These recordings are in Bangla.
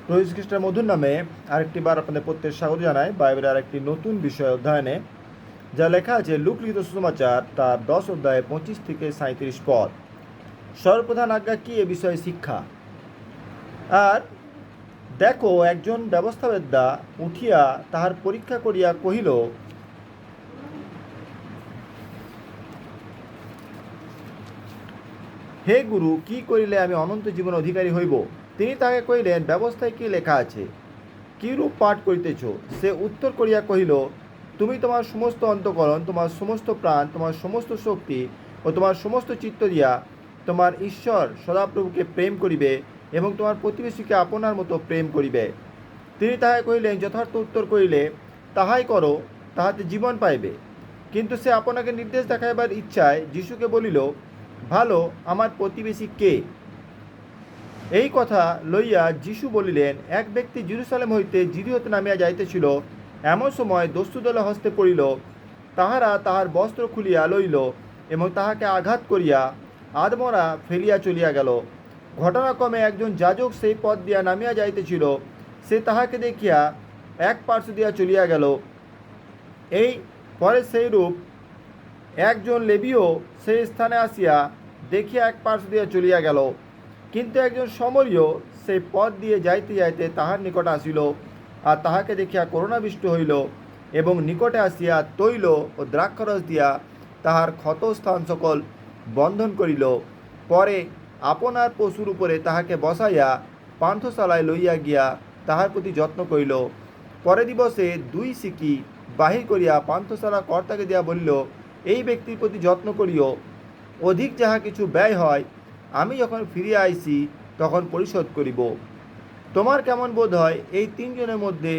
প্রভু যীশু খ্রিস্টের মধুর নামে আরেকটি বার আপনাদের প্রত্যেক স্বাগত জানাই বাইবেলের আরেকটি নতুন বিষয় অধ্যয়নে, যা লেখা আছে লুক লিখিত সুসমাচার তার 10 অধ্যায়ে 25 থেকে 37 পদ। সর্বপ্রধান আজ্ঞা কি, এ বিষয়ে শিক্ষা। আর দেখো, একজন ব্যবস্থাবেদ্যা উঠিয়া তাহার পরীক্ষা করিয়া কহিল, হে গুরু, কি করিলে আমি অনন্ত জীবন অধিকারী হইব? তিনি তাহাকে কহিলেন, ব্যবস্থায় কি লেখা আছে, কিরূপ পাঠ করিতেছ? সে উত্তর করিয়া কহিল, তুমি তোমার সমস্ত অন্তঃকরণ, তোমার সমস্ত প্রাণ, তোমার সমস্ত শক্তি ও তোমার সমস্ত চিত্ত দিয়া তোমার ঈশ্বর সদাপ্রভুকে প্রেম করিবে এবং তোমার প্রতিবেশীকে আপনার মতো প্রেম করিবে। তিনি তাহাকে কহিলেন, যথার্থ উত্তর করিলে তাহাই করো, তাহাতে জীবন পাইবে। কিন্তু সে আপনাকে নির্দেশ দেখাইবার ইচ্ছায় যীশুকে বলিল, ভালো, আমার প্রতিবেশী কে? এই কথা লইয়া যীশু বলিলেন, এক ব্যক্তি জেরুজালেম হইতে যুদিওতে নামিয়া যাইতেছিল, এমন সময় দস্যুদলে হস্তে পড়িল। তাহারা তাহার বস্ত্র খুলিয়া লইল এবং তাহাকে আঘাত করিয়া আধমরা ফেলিয়া চলিয়া গেল। ঘটনাক্রমে একজন যাজক সেই পথ দিয়া নামিয়া যাইতেছিল, সে তাহাকে দেখিয়া এক পার্শ্ব দিয়া চলিয়া গেল। এই পরে সেইরূপ একজন লেবীও সেই স্থানে আসিয়া দেখিয়া এক পার্শ্ব দিয়া চলিয়া গেল। কিন্তু একজন সমরীয় সেই পথ দিয়ে যাইতে যাইতে তাহার নিকটে আসিল, আর তাহাকে দেখিয়া করুণাবিষ্ট হইল এবং নিকটে আসিয়া তৈল ও দ্রাক্ষারস দিয়া তাহার ক্ষতস্থান সকল বন্ধন করিল। পরে আপনার পশুর উপরে তাহাকে বসাইয়া পান্থশালায় লইয়া গিয়া তাহার প্রতি যত্ন করিল। পরে দিবসে 2 সিকি বাহির করিয়া পান্থশালা কর্তাকে দিয়া বলিল, এই ব্যক্তির প্রতি যত্ন করিও, অধিক যাহা কিছু ব্যয় হয় আমি যখন ফিরিয়া আইসি তখন পরিশোধ করিব। তোমার কেমন বোধ হয়, এই 3 জনের মধ্যে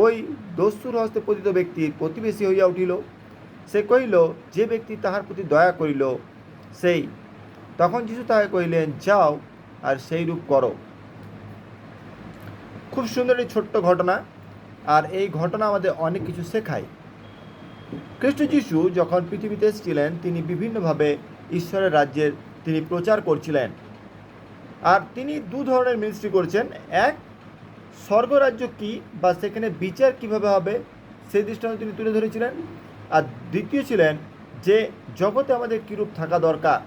ওই দস্যুর হস্তে পতিত ব্যক্তির প্রতিবেশী হইয়া উঠিল? সে কহিল, যে ব্যক্তি তাহার প্রতি দয়া করিল সেই। তখন যীশু তাহাকে কহিলেন, যাও আর সেই রূপ করো। খুব সুন্দর এই ছোট্ট ঘটনা, আর এই ঘটনা আমাদের অনেক কিছু শেখায়। খ্রিস্ট যীশু যখন পৃথিবীতে এসেছিলেন, তিনি বিভিন্নভাবে ঈশ্বরের রাজ্যের তিনি প্রচার করছিলেন। আর তিনি 2 ধরনের মিনিস্ট্রি করছেন। এক, স্বর্গরাজ্য কি বা সেখানে বিচার কিভাবে হবে সেই দৃষ্টান্ত তিনি তুলে ধরেছিলেন। আর দ্বিতীয় ছিলেন যে জগতে আমাদের কীরূপ থাকা দরকার।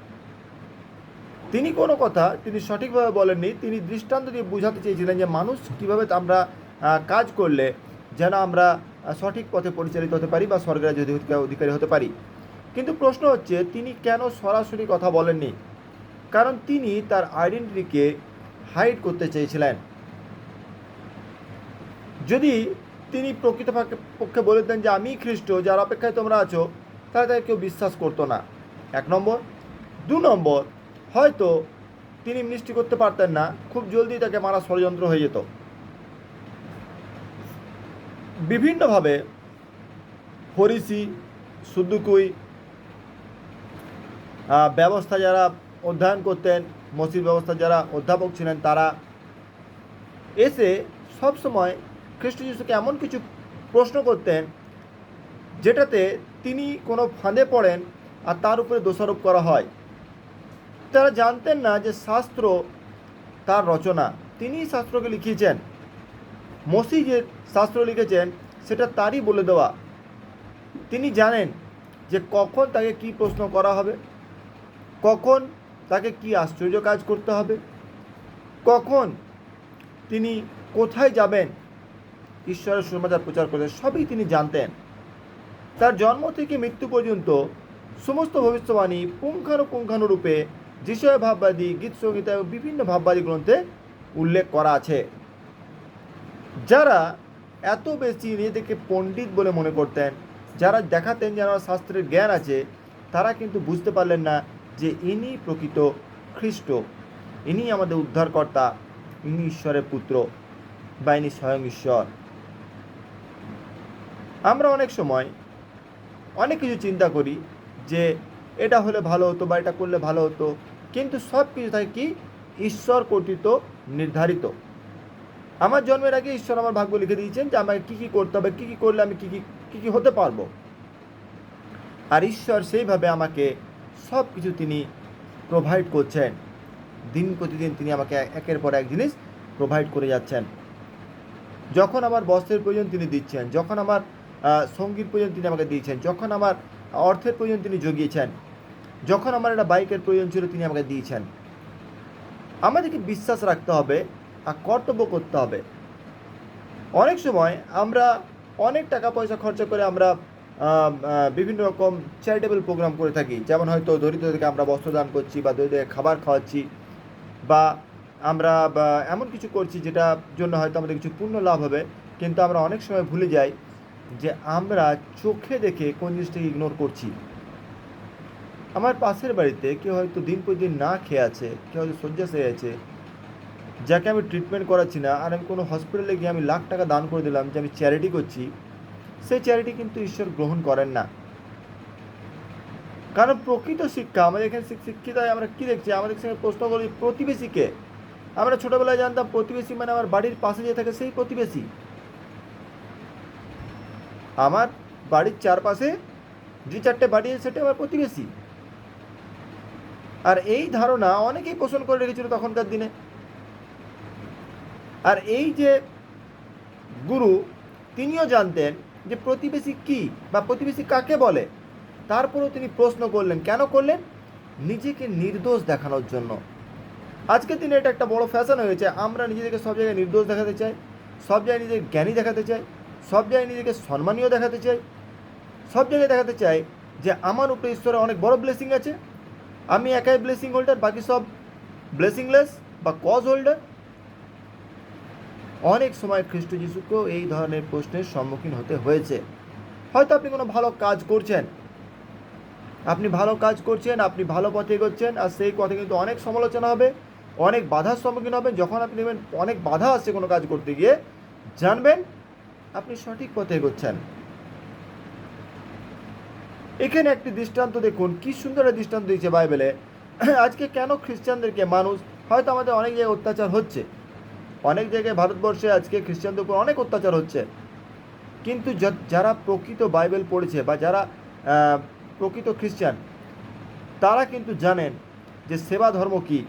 তিনি কোনো কথা তিনি সঠিকভাবে বলেননি, তিনি দৃষ্টান্ত দিয়ে বোঝাতে চেয়েছিলেন যে মানুষ কীভাবে আমরা কাজ করলে যেন আমরা সঠিক পথে পরিচালিত হতে পারি বা স্বর্গরাজ্য অধিকারী হতে পারি। কিন্তু প্রশ্ন হচ্ছে, তিনি কেন সরাসরি কথা বলেননি? কারণ তিনি তার আইডেন্টিটিকে হাইড করতে চেয়েছিলেন। যদি তিনি প্রকৃতপক্ষে বলতেন যে আমি খ্রিস্ট, যার অপেক্ষায় তোমরা আছো, তাহলে তাকে কেউ বিশ্বাস করতো না। 1 নম্বর। 2 নম্বর, হয়তো তিনি মিনিস্ট্রি করতে পারতেন না, খুব জলদি তাকে মারা ষড়যন্ত্র হয়ে যেত। বিভিন্নভাবে ফরিসি, সুদ্দুকুই ব্যবস্থা যারা অধ্যয়ন করতেন, মসজিদ ব্যবস্থা যারা অধ্যাপক ছিলেন, তারা এসে সবসময় খ্রিস্ট যীশুকে এমন কিছু প্রশ্ন করতেন যেটাতে তিনি কোনো ফাঁদে পড়েন আর তার উপরে দোষারোপ করা হয়। তারা জানতেন না যে শাস্ত্র তার রচনা, তিনিই শাস্ত্রকে লিখিয়েছেন। মসিহ যে শাস্ত্র লিখেছেন সেটা তারই বলে দেওয়া। তিনি জানেন যে কখন তাকে কি প্রশ্ন করা হবে, কখন তাকে কি আশ্চর্য কাজ করতে হবে, কখন তিনি কোথায় যাবেন ঈশ্বরের সুসমাচার প্রচার করতে, সবই তিনি জানতেন। তার জন্ম থেকে মৃত্যু পর্যন্ত সমস্ত ভবিষ্যবাণী পুঙ্খানুপুঙ্খানুরূপে যিশয় ভাববাদী, গীত সংহিতা এবং বিভিন্ন ভাববাদী গ্রন্থে উল্লেখ করা আছে। যারা এত বেশি নিজেদেরকে পণ্ডিত বলে মনে করতেন, যারা দেখাতেন যেন শাস্ত্রের জ্ঞান আছে, তারা কিন্তু বুঝতে পারলেন না যে ইনি প্রকৃত খ্রিস্ট, ইনি আমাদের উদ্ধারকর্তা, ইনি ঈশ্বরের পুত্র বা ইনি স্বয়ং ঈশ্বর। আমরা অনেক সময় অনেক কিছু চিন্তা করি যে এটা হলে ভালো হতো বা এটা করলে ভালো হতো, কিন্তু সব কিছু থাকে কি ঈশ্বর কর্তৃক নির্ধারিত। আমার জন্মের আগে ঈশ্বর আমার ভাগ্য লিখে দিয়েছেন যে আমাকে কী কী করতে হবে, কী কী করলে আমি কী কী হতে পারবো। আর ঈশ্বর সেইভাবে আমাকে সব কিছু তিনি প্রোভাইড করছেন। দিন প্রতিদিন তিনি আমাকে একের পর এক জিনিস প্রোভাইড করে যাচ্ছেন। যখন আমার বস্ত্রের প্রয়োজন তিনি দিচ্ছেন, যখন আমার সঙ্গীর প্রয়োজন তিনি আমাকে দিয়েছেন, যখন আমার অর্থের প্রয়োজন তিনি জগিয়েছেন, যখন আমার একটা বাইকের প্রয়োজন ছিল তিনি আমাকে দিয়েছেন। আমাদেরকে বিশ্বাস রাখতে হবে আর কর্তব্য করতে হবে। অনেক সময় আমরা অনেক টাকা পয়সা খরচা করে আমরা বিভিন্ন রকম চ্যারিটেবল প্রোগ্রাম করে থাকি, যেমন হয়তো দরিদ্রদেরকে আমরা বস্ত্রদান করছি বা দরিদ্রদের খাবার খাওয়াচ্ছি, বা আমরা এমন কিছু করছি যেটার জন্য হয়তো আমাদের কিছু পূর্ণ লাভ হবে, কিন্তু আমরা অনেক সময় ভুলে যাই যে আমরা চোখে দেখে কোন জিনিসটাকে ইগনোর করছি। আমার পাশের বাড়িতে কেউ হয়তো দিন পর দিন না খেয়ে আছে, কেউ হয়তো শয্যাশায়ী আছে, যাকে আমি ট্রিটমেন্ট করাচ্ছি না, আর আমি কোনো হসপিটালে গিয়ে আমি লাখ টাকা দান করে দিলাম যে আমি চ্যারিটি করছি, সেই চ্যারিটি কিন্তু ঈশ্বর গ্রহণ করেন না। কারণ প্রকৃত শিক্ষা আমাদের এখানে শিক্ষিত হয়, আমরা কী দেখছি, আমাদের সঙ্গে প্রশ্ন করি প্রতিবেশীকে। আমরা ছোটোবেলায় জানতাম প্রতিবেশী মানে আমার বাড়ির পাশে যে থাকে সেই প্রতিবেশী। আমার বাড়ির চারপাশে যে চারটে বাড়ি আছে সেটা আমার প্রতিবেশী। আর এই ধারণা অনেকেই পোষণ করে রেখেছিল তখনকার দিনে। আর এই যে গুরু, তিনিও জানতেন যে প্রতিবেশী কী বা প্রতিবেশী কাকে বলে, তারপরেও তিনি প্রশ্ন করলেন। কেন করলেন? নিজেকে নির্দোষ দেখানোর জন্য। আজকের দিনে এটা একটা বড় ফ্যাশন হয়েছে, আমরা নিজেদেরকে সব জায়গায় নির্দোষ দেখাতে চাই, সব জায়গায় নিজেকে জ্ঞানী দেখাতে চাই, সব জায়গায় নিজেকে সম্মানীয় দেখাতে চাই, সব জায়গায় দেখাতে চাই যে আমার উপরে ঈশ্বরের অনেক বড় ব্লেসিং আছে, আমি একাই ব্লেসিং হোল্ডার, বাকি সব ব্লেসিংলেস বা কজ হোল্ডার। অনেক সময় খ্রিস্ট যিশুকেও এই ধরনের প্রশ্নের সম্মুখীন হতে হয়েছে। হয়তো আপনি কোনো ভালো কাজ করছেন, আপনি ভালো কাজ করছেন, আপনি ভালো পথে এগোচ্ছেন, আর সেই পথে কিন্তু অনেক সমালোচনা হবে, অনেক বাধার সম্মুখীন হবেন। যখন আপনি দেখবেন অনেক বাধা আসছে কোনো কাজ করতে গিয়ে, জানবেন আপনি সঠিক পথে এগোচ্ছেন। এখানে একটি দৃষ্টান্ত দেখুন, কি সুন্দর দৃষ্টান্ত দিয়েছে বাইবেলে। আজকে কেন খ্রিস্টানদেরকে মানুষ, হয়তো আমাদের অনেক জায়গায় অত্যাচার হচ্ছে, অনেক জায়গায় ভারতবর্ষে আজকে খ্রিস্টানদের উপর অনেক অত্যাচার হচ্ছে, কিন্তু যারা প্রকৃত বাইবেল পড়েছে বা যারা প্রকৃত খ্রিস্টান, তারা কিন্তু জানেন যে সেবা ধর্ম কী।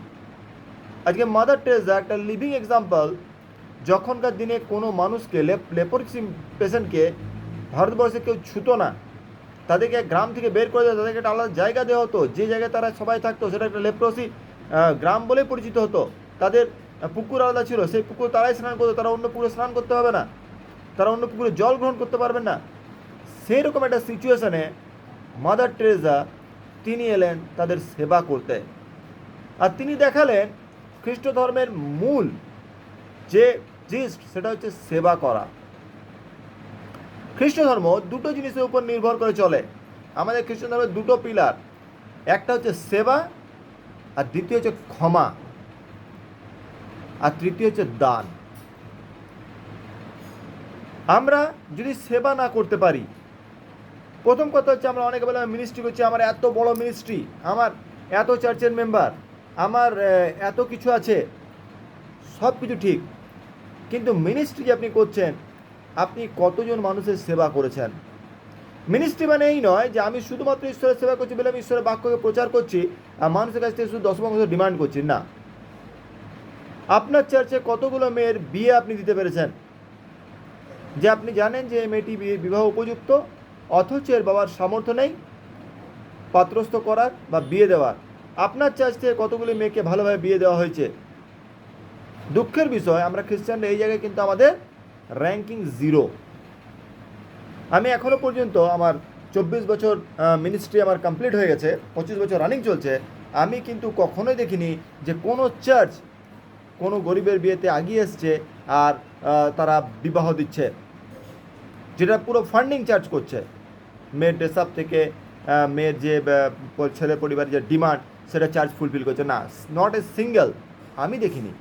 আজকে মাদার টেরেসা একটা লিভিং এক্সাম্পল। যখনকার দিনে কোনো মানুষকে লেপ্রসি পেশেন্টকে ভারতবর্ষে কেউ ছুতো না, তাদেরকে গ্রাম থেকে বের করে দেওয়া, তাদেরকে একটা আলাদা জায়গা দেওয়া হতো, যে জায়গায় তারা সবাই থাকতো সেটা একটা লেপ্রসি গ্রাম বলে পরিচিত হতো। তাদের পুকুর আলাদা ছিল, সেই পুকুর তারাই স্নান করতো, তারা অন্য পুকুরে স্নান করতে হবে না, তারা অন্য পুকুরে জল গ্রহণ করতে পারবেন না। সেই রকম একটা সিচুয়েশনে মাদার টেরেসা তিনি এলেন তাদের সেবা করতে। আর তিনি দেখালেন খ্রিস্ট ধর্মের মূল যে জিস্ট, সেটা হচ্ছে সেবা করা। খ্রিস্ট ধর্ম দুটো জিনিসের উপর নির্ভর করে চলে। আমাদের খ্রিস্ট ধর্মের দুটো পিলার, একটা হচ্ছে সেবা, আর দ্বিতীয় হচ্ছে ক্ষমা, আর তৃতীয় হচ্ছে দান। আমরা যদি সেবা না করতে পারি, প্রথম কথা হচ্ছে আমরা অনেকে বলে মিনিস্ট্রি করছি, আমার এত বড় মিনিস্ট্রি, আমার এত চার্চের মেম্বার, আমার এত কিছু আছে, সব কিছু ঠিক, কিন্তু মিনিস্ট্রি যে আপনি করছেন, আপনি কতজন মানুষের সেবা করেছেন? মিনিস্ট্রি মানে এই নয় যে আমি শুধুমাত্র ঈশ্বরের সেবা করছি বলে আমি ঈশ্বরের বাক্যকে প্রচার করছি আর মানুষের কাছ থেকে শুধু দশমাংশ ডিমান্ড করছি না। আপনার চার্চে কতগুলো মেয়ের বিয়ে আপনি দিতে পেরেছেন, যে আপনি জানেন যে এই মেয়েটি বিবাহ উপযুক্ত, অথচ এর বাবার সামর্থ্য নেই পাত্রস্থ করার বা বিয়ে দেওয়ার? আপনার চার্চ থেকে কতগুলি মেয়েকে ভালোভাবে বিয়ে দেওয়া হয়েছে? দুঃখের বিষয়, আমরা খ্রিস্টানরা এই জায়গায় কিন্তু আমাদের র্যাঙ্কিং 0। আমি এখনও পর্যন্ত আমার 24 বছর মিনিস্ট্রি আমার কমপ্লিট হয়ে গেছে, 25 বছর রানিং চলছে, আমি কিন্তু কখনোই দেখিনি যে কোনো চার্চ কোনো গরিবের বিয়েতে এগিয়ে এসছে আর তারা বিবাহ দিচ্ছে, যেটা পুরো ফান্ডিং চার্জ করছে। মেয়ের ড্রেস আপ থেকে মেয়ের যে ছেলে পরিবারের যে ডিমান্ড, সেটা চার্জ ফুলফিল করছে না, নট এ সিঙ্গেল। আমি দেখিনি,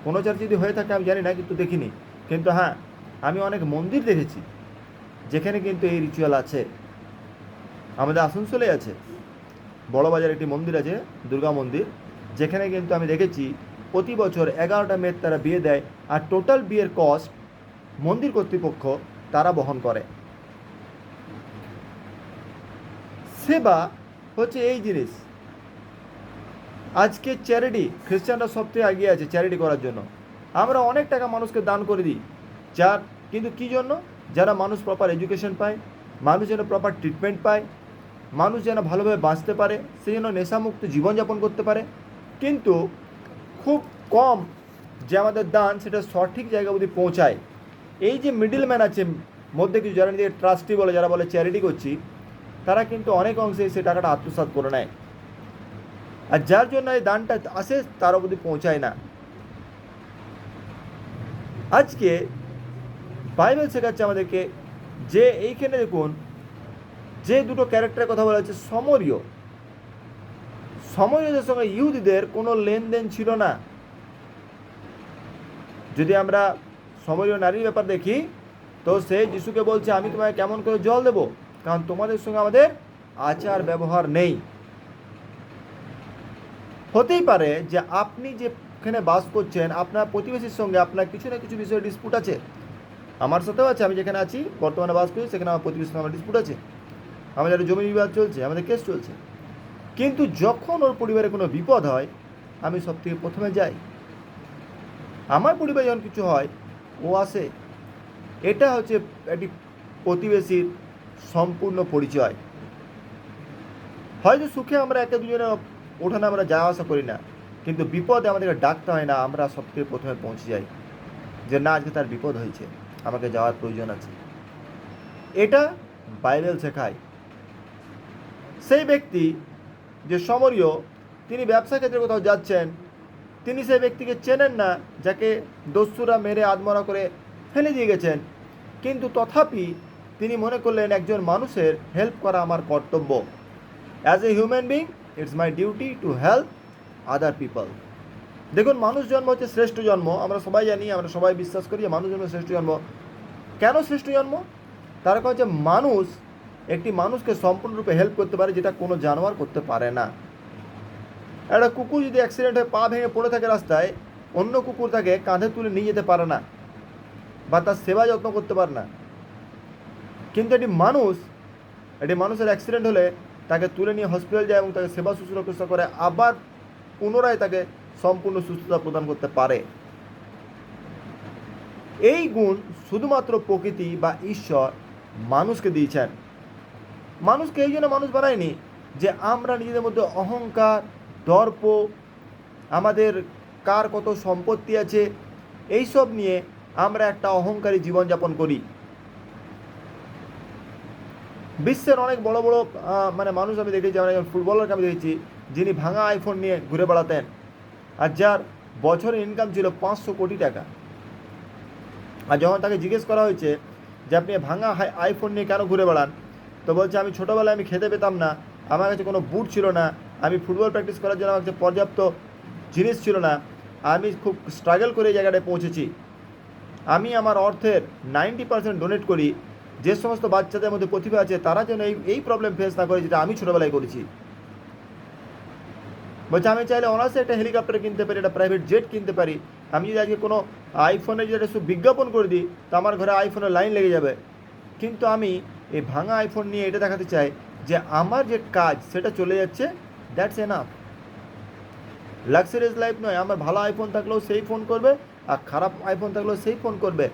কোনো চার্চ যদি হয়ে থাকে আমি জানি না, কিন্তু দেখিনি। কিন্তু হ্যাঁ, আমি অনেক মন্দির দেখেছি যেখানে কিন্তু এই রিচুয়াল আছে। আমাদের আসানসোলে আছে, বড়বাজার একটি মন্দির আছে, দুর্গা মন্দির, যেখানে কিন্তু আমি দেখেছি প্রতি বছর 11টা মেয়ের তারা বিয়ে দেয়, আর টোটাল বিয়ের কস্ট মন্দির কর্তৃপক্ষ তারা বহন করে। সেবা হচ্ছে এই জিনিস। আজকে চ্যারিটি, খ্রিস্টানরা সবথেকে এগিয়ে আছে চ্যারিটি করার জন্য। আমরা অনেক টাকা মানুষকে দান করে দিই, যার কিন্তু কী জন্য? যারা মানুষ প্রপার এডুকেশন পায়, মানুষ যেন প্রপার ট্রিটমেন্ট পায়, মানুষ যেন ভালোভাবে বাঁচতে পারে, সে যেন নেশামুক্ত জীবনযাপন করতে পারে। কিন্তু খুব কম যে আমাদের দান সেটা সঠিক জায়গা অবধি পৌঁছায়। এই যে মিডল ম্যান আছে মধ্যে কিছু, যারা নিজেকে ট্রাস্টি বলে, যারা বলে চ্যারিটি করছি, তারা কিন্তু অনেক অংশে সে টাকাটা আত্মসাৎ করে নেয়, আর যার জন্য এই দানটা আসে তার অবধি পৌঁছায় না। আজকে বাইবেল শেখাচ্ছে আমাদেরকে যে এইখানে দেখুন যে দুটো ক্যারেক্টারের কথা বলা হচ্ছে, সমরীয়দের সঙ্গে ইহুদিদের কোনো লেনদেন ছিল না। যদি আমরা সমরীয় নারীর ব্যাপার দেখি, তো সে যিশুকে বলছে আমি তোমায় কেমন করে জল দেবো, কারণ তোমাদের সঙ্গে আমাদের আচার ব্যবহার নেই। হতেই পারে যে আপনি যেখানে বাস করছেন আপনার প্রতিবেশীর সঙ্গে আপনার কিছু না কিছু বিষয়ে ডিসপুট আছে, আমার সাথেও আছে। আমি যেখানে আছি বর্তমানে বাস করি, সেখানে আমার প্রতিবেশীর সঙ্গে আমার ডিসপুট আছে, আমাদের জমি বিবাদ চলছে, আমাদের কেস চলছে। কিন্তু যখন ওর পরিবারে কোনো বিপদ হয়, আমি সব থেকে প্রথমে যাই। আমার পরিবারে যখন কিছু হয় ও আসে। এটা হচ্ছে একটি প্রতিবেশীর সম্পূর্ণ পরিচয়। হয়তো সুখে আমরা একে দুজনে ওঠানে আমরা যাওয়া আসা করি না, কিন্তু বিপদে আমাদেরকে ডাকতে হয় না, আমরা সব থেকে প্রথমে পৌঁছে যাই যে না, আজকে তার বিপদ হয়েছে, আমাকে যাওয়ার প্রয়োজন আছে। এটা বাইবেল শেখায়। সেই ব্যক্তি যে সমরীয়, তিনি ব্যবসা ক্ষেত্রে কোথাও যাচ্ছেন, তিনি সেই ব্যক্তিকে চেনেন না যাকে দস্যুরা মেরে আধমরা করে ফেলে দিয়ে গেছেন, কিন্তু তথাপি তিনি মনে করলেন একজন মানুষের হেল্প করা আমার কর্তব্য। As a human being it's my duty to help other people. দেখুন, মানুষ জন্ম হচ্ছে শ্রেষ্ঠ জন্ম, আমরা সবাই জানি, আমরা সবাই বিশ্বাস করি যে মানুষ জন্ম শ্রেষ্ঠ জন্ম। কেন শ্রেষ্ঠ জন্ম? তার কারণ হচ্ছে মানুষ একটি মানুষকে সম্পূর্ণরূপে হেল্প করতে পারে, যেটা কোনো জানোয়ার করতে পারে না। একটা কুকুর যদি অ্যাক্সিডেন্ট হয়ে পা ভেঙে পড়ে থাকে রাস্তায়, অন্য কুকুর তাকে কাঁধে তুলে নিয়ে যেতে পারে না বা তার সেবা যত্ন করতে পারে না। কিন্তু একটি মানুষের অ্যাক্সিডেন্ট হলে তাকে তুলে নিয়ে হসপিটাল যায় এবং তাকে সেবা শুশ্রূষা করে, আবার পুনরায় তাকে সম্পূর্ণ সুস্থতা প্রদান করতে পারে। এই গুণ শুধুমাত্র প্রকৃতি বা ঈশ্বর মানুষকে দিয়েছেন। মানুষকে এই জন্য মানুষ বানায়নি যে আমরা নিজেদের মধ্যে অহংকার, দর্প, আমাদের কার কত সম্পত্তি আছে, এইসব নিয়ে আমরা একটা অহংকারী জীবনযাপন করি। বিশ্বের অনেক বড় বড় মানুষ আমি দেখেছি, আমরা যেমন ফুটবলারকে আমি দেখেছি যিনি ভাঙা আইফোন নিয়ে ঘুরে বেড়াতেন, আর যার বছরের ইনকাম ছিল 500 কোটি টাকা। আর যখন তাকে জিজ্ঞেস করা হয়েছে যে আপনি ভাঙা আইফোন নিয়ে কেন ঘুরে বেড়ান, তো বলছে আমি ছোটোবেলায় আমি খেতে পেতাম না, আমার কাছে কোনো বুট ছিল না, আমি ফুটবল প্র্যাকটিস করার জন্য আমার কাছে পর্যাপ্ত জিনিস ছিল না, আমি খুব স্ট্রাগল করে এই জায়গাটায় পৌঁছেছি। আমি আমার অর্থের 90% ডোনেট করি যে সমস্ত বাচ্চাদের মধ্যে প্রতিভা আছে, তারা যেন এই প্রবলেম ফেস না করে যেটা আমি ছোটোবেলায় করেছি। বলছে আমি চাইলে অনার্সে একটা হেলিকপ্টার কিনতে পারি, একটা প্রাইভেট জেট কিনতে পারি, আমি যদি আজকে কোনো আইফোনের যদি একটা বিজ্ঞাপন করে দিই তো আমার ঘরে আইফোনের লাইন লেগে যাবে। কিন্তু আমি এই ভাঙা আইফোন নিয়ে এটা দেখাতে চাই যে আমার যে কাজ সেটা চলে যাচ্ছে, দ্যাটস এনাফ। লাক্সারিয়াস লাইফ নয়, আমার ভালো আইফোন থাকলেও সেই ফোন করবে, আর খারাপ আইফোন থাকলেও সেই ফোন করবে।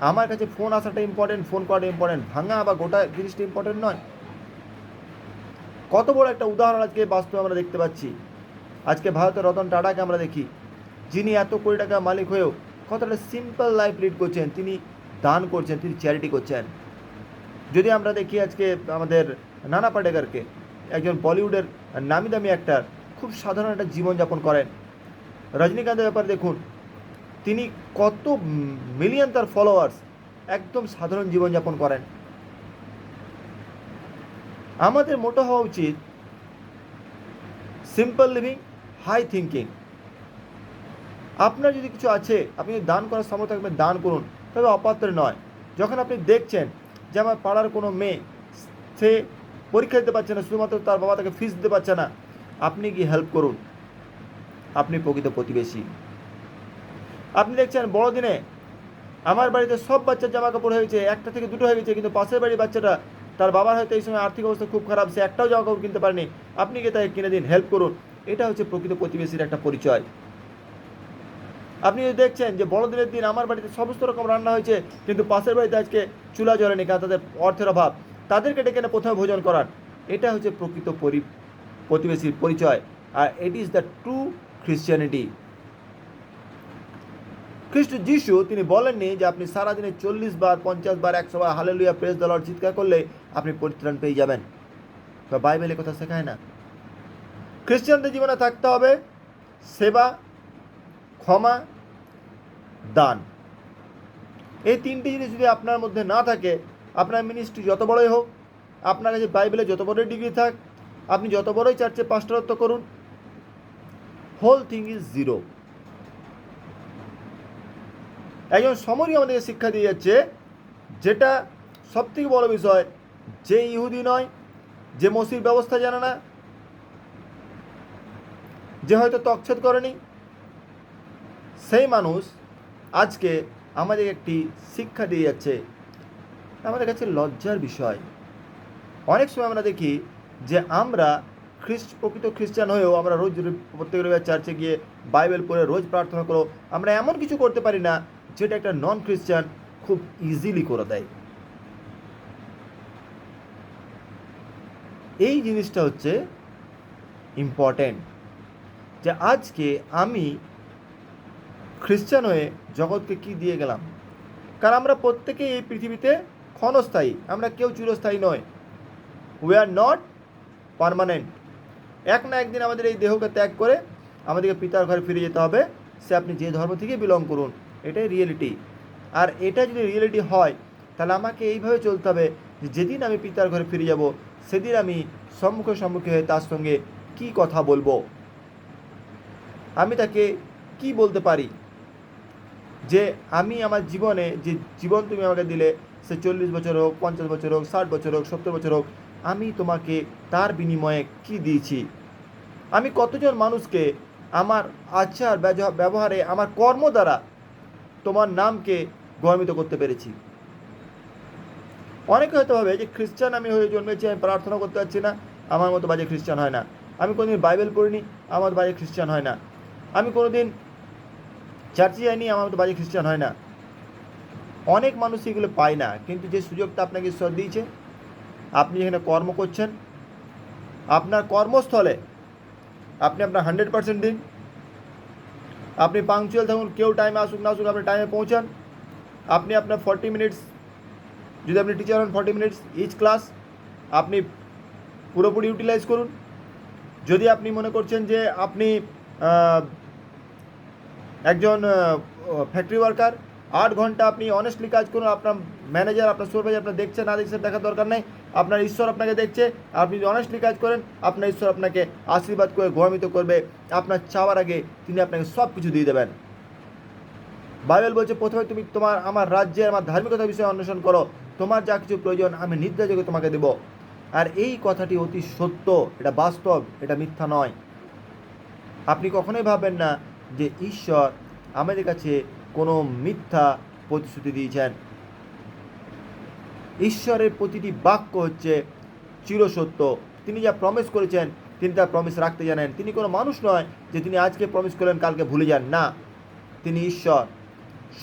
আমার কাছে ফোন আসাটা ইম্পর্টেন্ট, ফোন করাটা ইম্পর্টেন্ট, ভাঙা বা গোটা জিনিসটা ইম্পর্টেন্ট নয়। কত বড় একটা উদাহরণ আজকে বাস্তবে আমরা দেখতে পাচ্ছি। আজকে ভারতের রতন টাটাকে আমরা দেখি, যিনি এত কোটি টাকা মালিক হয়েও কতটা সিম্পল লাইফ লিড করছেন, তিনি দান করছেন, তিনি চ্যারিটি করছেন। যদি আমরা দেখি আজকে আমাদের নানা পাটেকরকে, একজন বলিউডের নামি দামি অ্যাক্টর, খুব সাধারণ একটা জীবনযাপন করেন। রজনীকান্তের ব্যাপারে দেখুন, তিনি কত মিলিয়ন তার ফলোয়ার্স, একদম সাধারণ জীবনযাপন করেন। আমাদের মোটো হওয়া উচিত সিম্পল লিভিং, হাই থিঙ্কিং। আপনার যদি কিছু আছে, আপনি দান করার সামর্থ্য থাকবে, দান করুন, তবে অপাত্রে নয়। যখন আপনি দেখছেন যে আমার পাড়ার কোনো মেয়ে, সে পরীক্ষা দিতে পারছে না, শুধুমাত্র তার বাবা তাকে ফিস দিতে পারছে না, আপনি কি হেল্প করুন, আপনি প্রকৃত প্রতিবেশী। আপনি দেখছেন বড়দিনে আমার বাড়িতে সব বাচ্চার জামা কাপড় হয়েছে, 1টা থেকে 2টো হয়ে গেছে, কিন্তু পাশের বাড়ির বাচ্চাটা, তার বাবার হয়তো এই সময় আর্থিক অবস্থা খুব খারাপ, সে একটাও জামা কাপড় কিনতে পারেনি, আপনি কি তাকে কিনে দিন, হেল্প করুন। এটা হচ্ছে প্রকৃত প্রতিবেশীর একটা পরিচয়। আপনি যদি দেখছেন যে বড়দিনের দিন আমার বাড়িতে সমস্ত রকম রান্না হয়েছে, কিন্তু পাশের বাড়িতে আজকে চুলা জ্বলেনি, কারণ তাদের অর্থের অভাব, তাদেরকে ডেকে এনে প্রথমে ভোজন করান, এটা হচ্ছে প্রকৃত প্রতিবেশীর পরিচয়। আর ইট ইজ দ্য ট্রু খ্রিশ্চানিটি। খ্রিস্ট যিশু তিনি বলেননি যে আপনি সারাদিনে 40 বার, 50 বার, 100 বার হালেলুয়া প্রেজ দ্য লর্ড চিৎকার করলে আপনি পরিত্রাণ পেয়ে যাবেন। বা বাইবেলে কথা শেখায় না। খ্রিস্টানদের জীবনে থাকতে হবে সেবা, ক্ষমা, দান। এই তিনটি জিনিস যদি আপনার মধ্যে না থাকে, আপনার মিনিস্ট্রি যত বড়ই হোক, আপনার কাছে বাইবেলে যত বড়ই ডিগ্রি থাক, আপনি যত বড়ই চার্চে পাস্টরত্ব করুন, হোল থিং ইজ জিরো। একজন সমরী আমাদেরকে শিক্ষা দিয়ে যাচ্ছে, যেটা সবথেকে বড় বিষয়, যে ইহুদি নয়, যে মসির ব্যবস্থা জানে না, যে হয়তো তকছেদ করেনি, সেই মানুষ আজকে আমাদের একটি শিক্ষা দিয়ে যাচ্ছে। আমাদের কাছে লজ্জার বিষয়। অনেক সময় আমরা দেখি যে আমরা প্রকৃত খ্রিস্টান হয়েও আমরা রোজ প্রত্যেক রবিবার চার্চে গিয়ে বাইবেল পড়ে রোজ প্রার্থনা করো, আমরা এমন কিছু করতে পারি না যেটা একটা নন খ্রিস্টান খুব ইজিলি করে দেয়। এই জিনিসটা হচ্ছে ইম্পর্টেন্ট, যে আজকে আমি খ্রিস্টান হয়ে জগৎকে কি দিয়ে গেলাম। কারণ আমরা প্রত্যেকেই এই পৃথিবীতে ক্ষণস্থায়ী, আমরা কেউ চিরস্থায়ী নয়। We are not permanent. এক না একদিন আমাদের এই দেহকে ত্যাগ করে আমাদেরকে পিতার ঘরে ফিরে যেতে হবে, সে আপনি যে ধর্ম থেকে বিলং করুন, এটাই রিয়েলিটি। আর এটা যদি রিয়েলিটি হয়, তাহলে আমাকে এইভাবে চলতে হবে যে যেদিন আমি পিতার ঘরে ফিরে যাব, সেদিন আমি সম্মুখে হয়ে তার সঙ্গে কি কথা বলবো, আমি তাকে কি বলতে পারি, যে আমি আমার জীবনে যে জীবন তুমি আমাকে দিলে, সে 40 বছর হোক, 50 বছর হোক, 60 বছর হোক, 70 বছর হোক, আমি তোমাকে তার বিনিময়ে কি দিয়েছি। আমি কতজন মানুষকে আমার আচার ব্যবহারে, আমার কর্ম দ্বারা তোমার নামকে গৌরবান্বিত করতে পেরেছি। অনেকে হয়তো ভাবে যে খ্রিস্টান আমি হয়ে জন্মেছি, আমি প্রার্থনা করতে পারছি না, আমার মতো বাজে খ্রিস্টান হয় না। আমি কোনোদিন বাইবেল পড়িনি, আমার বাজে খ্রিস্টান হয় না। আমি কোনোদিন চার্চে যাইনি, আমার মতো বাজে খ্রিস্টান হয় না। অনেক মানুষ এগুলো পায় না, কিন্তু যে সুযোগটা আপনাকে ঈশ্বর দিয়েছে, আপনি যেখানে কর্ম করছেন, আপনার কর্মস্থলে আপনি আপনার 100% দিন। আপনি পাংচুয়াল থাকুন, কেউ টাইমে আসুক না আসুক, আপনি টাইমে পৌঁছান। আপনি আপনার 40 মিনিটস, যদি আপনি টিচার হন, 40 মিনিটস ইচ ক্লাস আপনি পুরোপুরি ইউটিলাইজ করুন। যদি আপনি মনে করছেন যে আপনি একজন ফ্যাক্টরি ওয়ার্কার, 8 ঘন্টা আপনি অনেস্টলি কাজ করুন। আপনার ম্যানেজার, আপনার সুপারভাইজার আপনার দেখছে না দেখছে দেখার দরকার নেই, আপনার ঈশ্বর আপনাকে দেখছে। আপনি যদি অনেস্টলি কাজ করেন, আপনার ঈশ্বর আপনাকে আশীর্বাদ করে গৌরবান্বিত করবে। আপনার চাওয়ার আগে তিনি আপনাকে সব কিছু দিয়ে দেবেন। বাইবেল বলছে, প্রথমে তুমি আমার রাজ্যে আমার ধার্মিকতার বিষয়ে অন্বেষণ করো, তোমার যা কিছু প্রয়োজন আমি নির্ধারযোগ্য তোমাকে দেব। আর এই কথাটি অতি সত্য, এটা বাস্তব, এটা মিথ্যা নয়। আপনি কখনোই ভাববেন না যে ঈশ্বর আমাদের কাছে কোনো মিথ্যা প্রতিশ্রুতি দিয়েছেন। ঈশ্বরের প্রতিটি বাক্য হচ্ছে চিরসত্য। তিনি যা প্রমিস করেছেন, তিনি তার প্রমিস রাখতে জানেন। তিনি কোনো মানুষ নয় যে তিনি আজকে প্রমিস করলেন কালকে ভুলে যান না। তিনি ঈশ্বর,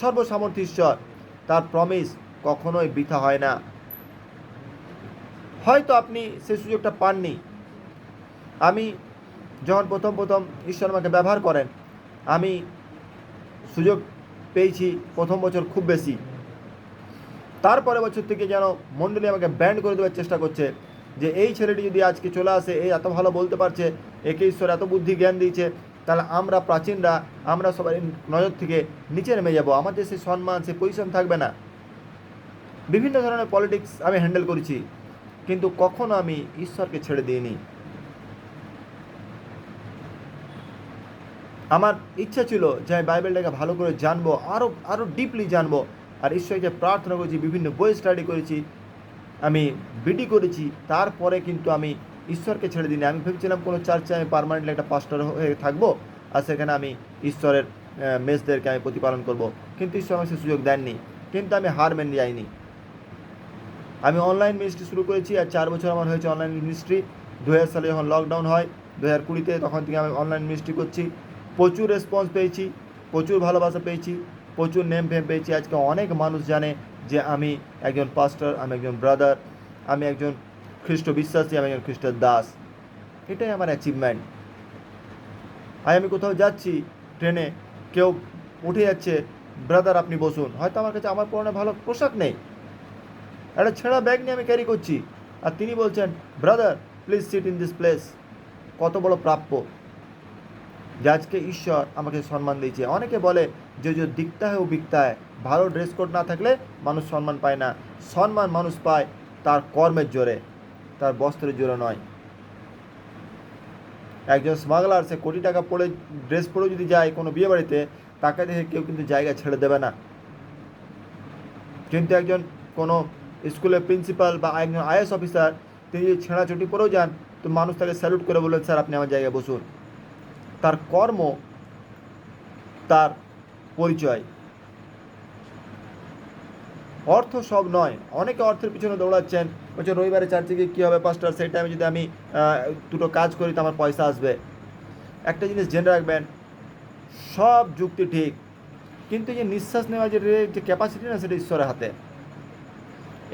সর্বসামর্থ্য ঈশ্বর। তার প্রমিস কখনোই বৃথা হয় না। হয়তো আপনি সে সুযোগটা পাননি। আমি যখন প্রথম ঈশ্বর আমাকে ব্যবহার করেন, আমি সুযোগ পেয়েছি প্রথম বছর খুব বেশি। তারপরে বছর থেকে যেন মণ্ডলী আমাকে ব্যান্ড করে দেওয়ার চেষ্টা করছে, যে এই ছেলেটি যদি আজকে চলে আসে, এই এত ভালো বলতে পারছে, একে ঈশ্বর এত বুদ্ধি জ্ঞান দিয়েছে, তাহলে আমরা প্রাচীনরা, আমরা সবাই নজর থেকে নিচে নেমে যাব, আমাদের সেই সম্মান, সেই পজিশন থাকবে না। বিভিন্ন ধরনের পলিটিক্স আমি হ্যান্ডেল করেছি, কিন্তু কখনো আমি ঈশ্বরকে ছেড়ে দিইনি। আমার ইচ্ছা ছিল যে আমি বাইবেলটাকে ভালো করে জানবো, আরও ডিপলি জানবো। আর ঈশ্বরকে প্রার্থনা করেছি, বিভিন্ন বই স্টাডি করেছি, আমি বিডি করেছি। তারপরে কিন্তু আমি ঈশ্বরকে ছেড়ে দিইনি। আমি ভেবেছিলাম কোনো চার্চে আমি পার্মানেন্টলি একটা পাস্টর হয়ে থাকবো, আর সেখানে আমি ঈশ্বরের মেসদেরকে আমি প্রতিপালন করব। কিন্তু ঈশ্বর আমাকে সে সুযোগ দেননি। কিন্তু আমি হার মেনে যাইনি। আমি অনলাইন মিনিস্ট্রি শুরু করেছি, আর 4 বছর আমার হয়েছে অনলাইন মিনিস্ট্রি। 2000 সালে যখন লকডাউন হয়, 2020-তে, তখন থেকে আমি অনলাইন মিনিস্ট্রি করছি। প্রচুর রেসপন্স পেয়েছি, প্রচুর ভালোবাসা পেয়েছি, প্রচুর নেম ফেম পেয়েছি। আজকে অনেক মানুষ জানে যে আমি একজন পাস্টার, আমি একজন ব্রাদার, আমি একজন খ্রিস্ট বিশ্বাসী, আমি একজন খ্রিস্টের দাস। এটাই আমার অ্যাচিভমেন্ট। আর আমি কোথাও যাচ্ছি ট্রেনে, কেউ উঠে যাচ্ছে, ব্রাদার আপনি বসুন, হয়তো আমার কাছে আমার পরনে ভালো পোশাক নেই, একটা ছেঁড়া ব্যাগ নিয়ে আমি ক্যারি করছি, আর তিনি বলছেন brother please sit in this place. কত বড় প্রাপ্য যে আজকে ঈশ্বর আমাকে সম্মান দিয়েছে। অনেকে বলে যে যে দিকতা হয় ও বিকতা হয়, ভালো ড্রেস কোড না থাকলে মানুষ সম্মান পায় না। সম্মান মানুষ পায় তার কর্মের জোরে, তার বস্ত্রের জোরে নয়। একজন স্মাগলার সে কোটি টাকা পড়ে ড্রেস পরে যদি যায় কোনো বিয়ে বাড়িতে, তাকে দেখে কেউ কিন্তু জায়গা ছেড়ে দেবে না। কিন্তু একজন কোনো স্কুলের প্রিন্সিপাল বা একজন আইএস অফিসার, তিনি যদি ছেঁড়া চটি পরেও যান, তো মানুষ তাকে স্যালুট করে বললেন স্যার আপনি আমার জায়গায় বসুন। তার কর্ম তার পরিচয়। অর্থ সব নয়। অনেকে অর্থের পিছনে দৌড়াচ্ছেন, বলছে রবিবারে চার্চে গিয়ে কী হবে পাস্টার, সেই টাইমে যদি আমি দুটো কাজ করি তো আমার পয়সা আসবে। একটা জিনিস জেনে রাখবেন, সব যুক্তি ঠিক, কিন্তু যে নিঃশ্বাস নেওয়ার যে ক্যাপাসিটি না, সেটা ঈশ্বরের হাতে।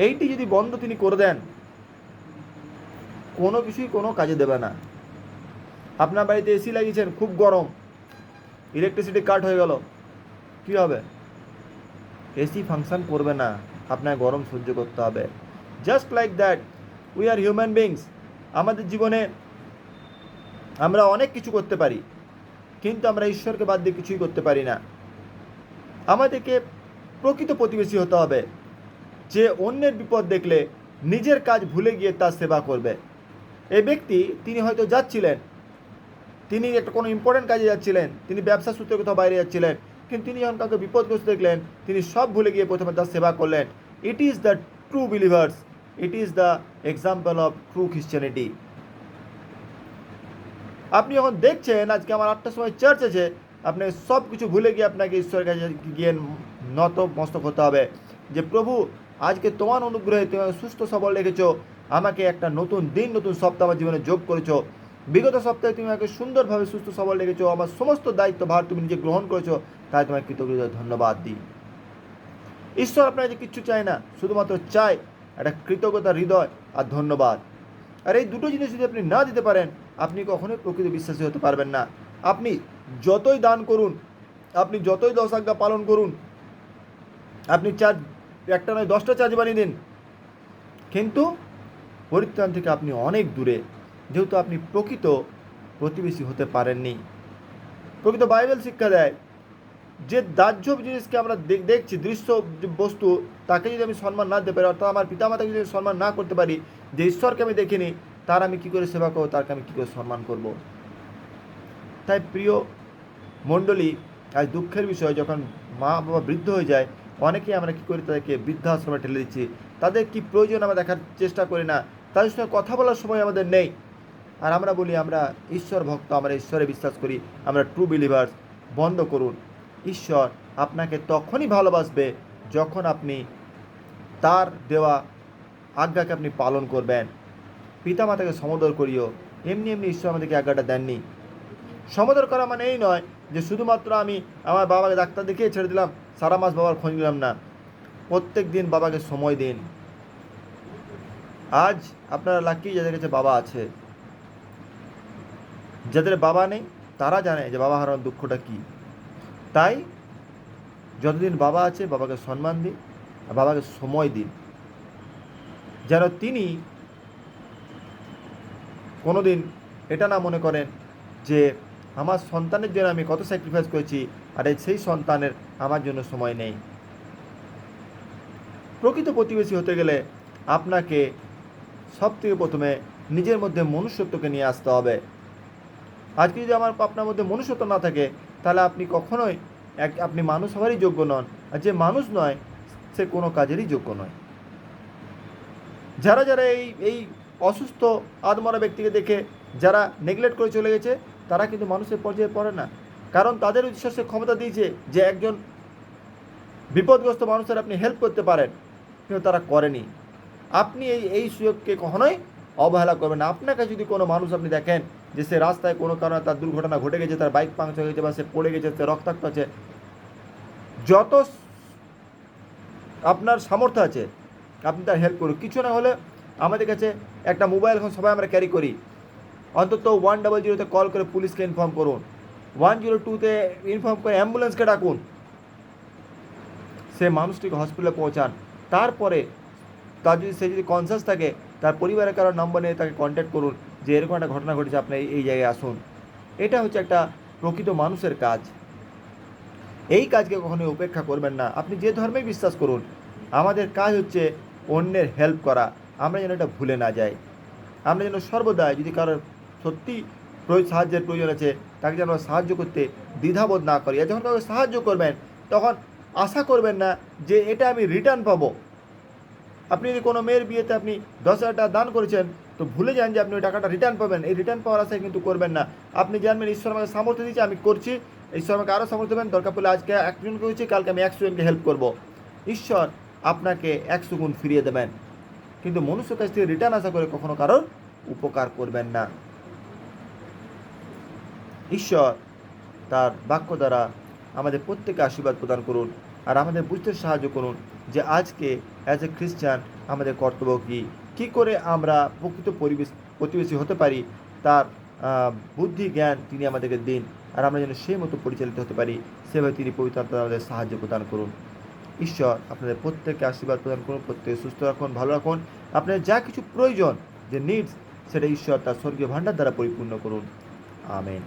এইটি যদি বন্ধ তিনি করে দেন, কোনো কিছুই কোনো কাজে দেবে না। আপনার বাড়িতে এসি লাগিয়েছেন, খুব গরম, ইলেকট্রিসিটি কাট হয়ে গেল, কী হবে? এসি ফাংশন করবে না, আপনার গরম সহ্য করতে হবে। Just like that we are human beings. আমাদের জীবনে আমরা অনেক কিছু করতে পারি, কিন্তু আমরা ঈশ্বরকে বাদ দিয়ে কিছুই করতে পারি না। আমাদেরকে প্রকৃত প্রতিবেশী হতে হবে, যে অন্যের বিপদ দেখলে নিজের কাজ ভুলে গিয়ে তার সেবা করবে। এই ব্যক্তি তিনি হয়তো যাচ্ছিলেন, তিনি একটা কোনো ইম্পর্টেন্ট কাজে যাচ্ছিলেন, তিনি ব্যবসা সূত্রে কোথাও বাইরে যাচ্ছিলেন, কিন্তু তিনি যখন কাউকে বিপদগ্রস্ত দেখলেন, তিনি সব ভুলে গিয়ে প্রথমে তার সেবা করলেন। It is the true believers, it is the example of true Christianity. আপনি যখন দেখছেন আজকে আমার 8টার সময় চার্চ আছে, আপনি সব কিছু ভুলে গিয়ে আপনাকে ঈশ্বরের কাছে গিয়ে নত মস্তক হতে হবে যে প্রভু আজকে তোমার অনুগ্রহে তুমি সুস্থ সবল রেখেছো, আমাকে একটা নতুন দিন, নতুন সপ্তাহ আমার জীবনে যোগ করেছো। বিগত সপ্তাহে তুমি আমাকে সুন্দরভাবে সুস্থ সবল রেখেছো, আমার সমস্ত দায়িত্ব ভার তুমি নিজে গ্রহণ করেছো, তাই তোমাকে কৃতজ্ঞতা ধন্যবাদ দিই। ঈশ্বর আপনার কাছে কিচ্ছু চায় না, শুধুমাত্র চায় একটা কৃতজ্ঞতা হৃদয় আর ধন্যবাদ। আর এই দুটো জিনিস যদি আপনি না দিতে পারেন, আপনি কখনোই প্রকৃত বিশ্বাসী হতে পারবেন না। আপনি যতই দান করুন, আপনি যতই 10 আজ্ঞা পালন করুন, আপনি চার্জ একটা নয় 10টা চার্জ বানিয়ে দিন, কিন্তু পরিত্রাণ থেকে আপনি অনেক দূরে, যেহেতু আপনি প্রকৃত প্রতিবেশী হতে পারেননি। প্রকৃত বাইবেল শিক্ষা দেয় যে দাহ্য জিনিসকে আমরা দেখছি, দৃশ্য বস্তু, তাকে যদি আমি সম্মান না দিতে পারি, অর্থাৎ আমার পিতামাতাকে যদি সম্মান না করতে পারি, যে ঈশ্বরকে আমি দেখিনি, তার আমি কী করে সেবা করবো, তাকে আমি কী করে সম্মান করব। তাই প্রিয় মণ্ডলী, আজ দুঃখের বিষয়, যখন মা বাবা বৃদ্ধ হয়ে যায়, অনেকেই আমরা কী করি, তাদেরকে বৃদ্ধাশ্রমে ঠেলে দিচ্ছি। তাদের কি প্রয়োজন আমরা দেখার চেষ্টা করি না, তাদের সঙ্গে কথা বলার সময় আমাদের নেই। আর আমরা বলি আমরা ঈশ্বর ভক্ত, আমরা ঈশ্বরে বিশ্বাস করি, আমরা ট্রু বিলিভার্স। বন্ধ করুন। ঈশ্বর আপনাকে তখনই ভালোবাসবে যখন আপনি তার দেওয়া আজ্ঞাকে আপনি পালন করবেন। পিতামাতাকে সমদর করিও, এমনি এমনি ঈশ্বর আমাদেরকে আজ্ঞাটা দেননি। সমদর করা মানে এই নয় যে শুধুমাত্র আমি আমার বাবাকে ডাক্তার দেখিয়ে ছেড়ে দিলাম, সারা মাস বাবার খোঁজ নিলাম না। প্রত্যেক দিন বাবাকে সময় দিন। আজ আপনারা লাকি যাদের কাছে বাবা আছে, যাদের বাবা নেই তারা জানে যে বাবা হারানোর দুঃখটা কী। তাই যতদিন বাবা আছে বাবাকে সম্মান দিন, আর বাবাকে সময় দিন, যেন তিনি কোনো দিন এটা না মনে করেন যে আমার সন্তানের জন্য আমি কত স্যাক্রিফাইস করেছি, আর সেই সন্তানের আমার জন্য সময় নেই। প্রকৃত প্রতিবেশী হতে গেলে আপনাকে সবথেকে প্রথমে নিজের মধ্যে মনুষ্যত্বকে নিয়ে আসতে হবে। আজকে যদি আপনার মধ্যে মনুষ্যত্ব না থাকে, তাহলে আপনি কখনোই আপনি মানুষ হওয়ারই যোগ্য নন, আর যে মানুষ নয় সে কোনো কাজেরই যোগ্য নয়। যারা যারা এই অসুস্থ আদমরা ব্যক্তিকে দেখে যারা নেগলেক্ট করে চলে গেছে, তারা কিন্তু মানুষের পর্যায়ে পড়ে না, কারণ তাদের ঈশ্বর সে ক্ষমতা দিয়েছে যে একজন বিপদগ্রস্ত মানুষের আপনি হেল্প করতে পারেন, কিন্তু তারা করেনি। আপনি এই সুযোগকে কখনোই অবহেলা করবেন না। আপনাকে যদি কোনো মানুষ আপনি দেখেন যে সে রাস্তায় কোনো কারণে তার দুর্ঘটনা ঘটে গেছে, তার বাইক পাংচার হয়ে গেছে বা সে পড়ে গেছে, সে রক্তাক্ত আছে, যত আপনার সামর্থ্য আছে আপনি তার হেল্প করুন। কিছু না হলে আমাদের কাছে একটা মোবাইল ফোন সবাই আমরা ক্যারি করি, অন্তত 100-তে কল করে পুলিশকে ইনফর্ম করুন, 102-তে ইনফর্ম করে অ্যাম্বুলেন্সকে ডাকুন, সে মানুষটিকে হসপিটালে পৌঁছান। তারপরে তার যদি সে যদি কনসাস থাকে, তার পরিবারের কারোর নম্বর নিয়ে তাকে কন্ট্যাক্ট করুন যে এরকম একটা ঘটনা ঘটেছে, আপনি এই জায়গায় আসুন। এটা হচ্ছে একটা প্রকৃত মানুষের কাজ। এই কাজকে কখনোই উপেক্ষা করবেন না, আপনি যে ধর্মেই বিশ্বাস করুন। আমাদের কাজ হচ্ছে অন্যের হেল্প করা, আমরা যেন এটা ভুলে না যাই। আমরা যেন সর্বদা যদি কারোর সত্যি সাহায্যের প্রয়োজন আছে, তাকে যেন সাহায্য করতে দ্বিধাবোধ না করি। আর যখন কাউকে সাহায্য করবেন তখন আশা করবেন না যে এটা আমি রিটার্ন পাবো। আপনি যদি কোনো মেয়ের বিয়েতে আপনি 10,000 টাকা দান করেছেন, তো ভুলে যান যে আপনি ওই টাকাটা রিটার্ন পাবেন। এই রিটার্ন পাওয়ার আশায় কিন্তু করবেন না। আপনি জানবেন ঈশ্বর আমাকে সামর্থ্য দিয়েছে, আমি করছি, ঈশ্বর আমাকে আরও সামর্থ্য দেবেন, দরকার পড়লে আজকে একজনকে হয়েছে, কালকে আমি 100 জনকে হেল্প করবো। ঈশ্বর আপনাকে 100 গুণ ফিরিয়ে দেবেন। কিন্তু মনুষ্যের কাছ থেকে রিটার্ন আশা করে কখনো কারোর উপকার করবেন না। ঈশ্বর তার বাক্য দ্বারা আমাদের প্রত্যেকে আশীর্বাদ প্রদান করুন, আর আমাদের বুঝতে সাহায্য করুন যে আজকে অ্যাজ এ খ্রিস্টান আমাদের কর্তব্য কী করে আমরা প্রকৃত প্রতিবেশী হতে পারি, তার বুদ্ধি জ্ঞান তিনি আমাদেরকে দিন, আর আমরা যেন সেই মতো পরিচালিত হতে পারি, সেভাবে তিনি পবিত্র আত্মা আমাদের সাহায্য প্রদান করুন। ঈশ্বর আপনাদের প্রত্যেককে আশীর্বাদ প্রদান করুন, প্রত্যেকে সুস্থ রাখুন, ভালো রাখুন। আপনার যা কিছু প্রয়োজন, যে নিডস, সেটা ঈশ্বর তার স্বর্গীয় ভাণ্ডার দ্বারা পরিপূর্ণ করুন। আমেন।